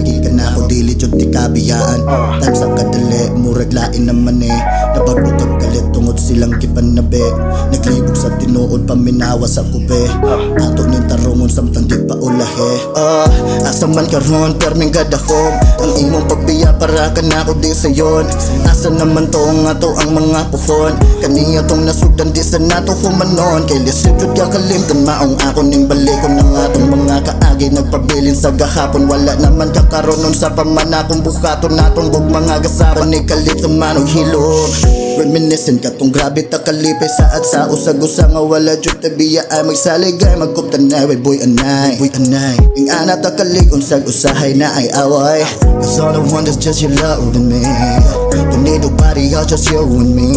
lagi ka na ako dili jud ti kabiyaan. Time sa kadali murag lain naman nabago kag galit tungod silang gipanabi. Naglibog sa tinuod paminawa sa kube. Ato ning tarungon samtang di pa ulahe. Asa man karon perming gadahom ang imong pagbiya para ka na ako di sayon. Asa naman to ang ato ang mga puhon. Kaniya tong nasugdan di sa nato humanon. Kay lisod jud ka kalimtan maong ako ning balikon ng atong mga kaagi. Nagpabilin sa gahapon wala naman kakaronon sa pamanakong bukaton natong bug mga gasapan ni kalit manog hilom. Reminiscent ka tong grabe ta kalipay saad sa usag-usa nga wala jud tabiya ay magsaligay magkuptanay way boy anay ing ana ta kalig unsag usahay na ay away. Cause all I want is just your love with me. Don't need nobody else, just you and me.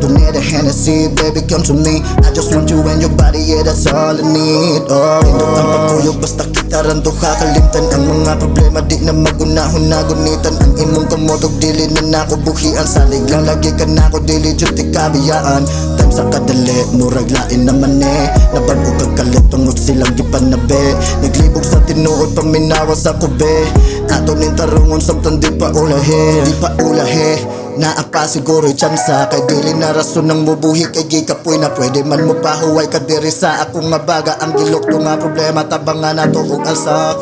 Don't need a Hennessy, baby, come to me. I just want you and your body, yeah, that's all I need. Indot ang pagkuyog, basta kita ran to kakalimtan. Ang mga problema di na magunahon na gunitan. Ang imong kamotog dili na nako buhian. Salig lang lagi ka nako dili jud ti kabiyaan. Time sa kadali, murag lain naman nabago kag kalit tungod silang gipanabi. Naglibog sa tinuod paminawa sa kube. Ato ning tarungon samtang di pa ulahe. Naapa siguro tsansa kay dili na rason ng mubuhi kay gikapoy na pwede man mo pahuway ka diri sa akong mabaga. Ang gilok to nga problema tabangan nato og alsa.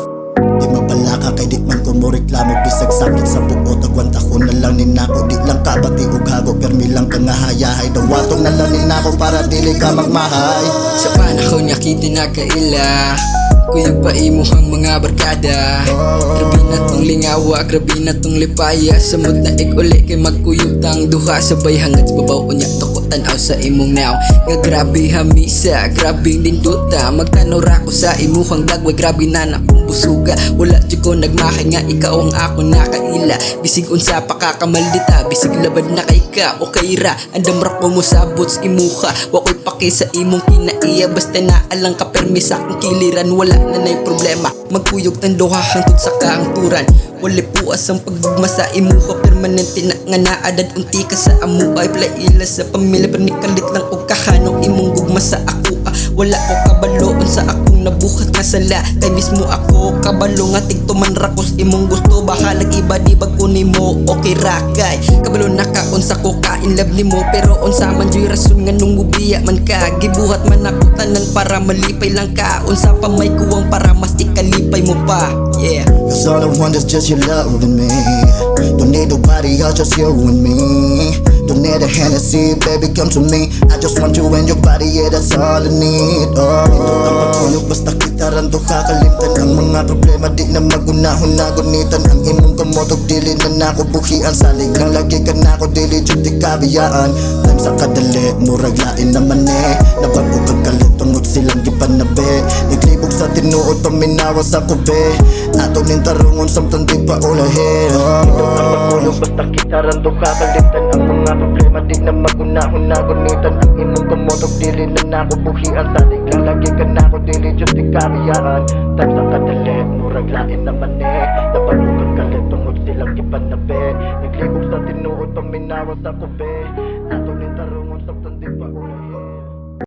Di mabalaka kay di man ko mo reklamo bisag sakit sa buot agwanta ko na lang ni nako. Di lang kabati og hago permi lang ka nga hayahay. Dawatong na lang ni nako para dili ka magmahay. Sa panahon niya kinakaila kuyog pa imuhang mga barkada. Grabe na tong lingawa, grabe na tong lipaya. Samot na uli kay magkuyog tang duha. Sabay hangad sa babaw niya tukutan aw sa imong naw. Nga grabe hamisa, grabe ninduta. Magtanaw ra ko sa imuhang dagway, grabe na akong busuga. Wala di ko nagmakay nga ikaw ang ako nakaila. Bisig unsa pa kakamaldita, bisig labad na kay ka o kay ra. Andam ra ko mo sabot sa imuha. Wakoy paki sa imong kinaiya. Basta naalang ka permis akong kiliran. Wala na na'y problema, magkuyog ng duha hangtod sa kaangturan. Wali puas ang pagdugma sa imuha. Permanente na nga naadad unti ka sa amuay. Plaila sa pamilya panikalit lang o kahanong imong gugma sa ako. Wala ko kabaloon sa akong nabuhat nga sala. Kay mismo ako kabalo nga tigtuman rakos imong gusto. Bahalag iba di bag mo okay rakay. Kabalo na kaon sa ko kain lab ni mo. Pero unsa man joy rason nga nung ubiya man ka. Gibuhat man ako tanan para malipay lang ka. Unsa pa may kuwang para mas ikalipay mo pa. Yeah. Cause all I want is just your love with me. Don't need nobody else, just you and me. Don't need a Hennessy, baby, come to me. I just want you and your body, yeah, that's all I need. Indot ang pagkuyog, basta kita ran to kakalimtan. Ang mga problema di na magunahon na gunitan. Ang imong kamotog dili na nako buhian. Salig lang lagi ka nako dili jud ti kabiyaan. Time sa kadali, murag lain naman nabago kag kalit tungod silang gipanabi. Naglibog sa tinuod paminawa sa kube. Ato ning tarungon samtang di pa ulahe. Indot ang pagkuyog, basta kita ran to kakalimtan. Ang mga problema di na magunahon na gunitan. Ang imong kamotog dili na nako buhian. Salig lang lagi ka nako dili jud ti kabiyaan. Time sa kadali, murag lain naman nabago kag kalit tungod silang gipanabi. Naglibog sa tinuod paminawa sa kube. Ato ning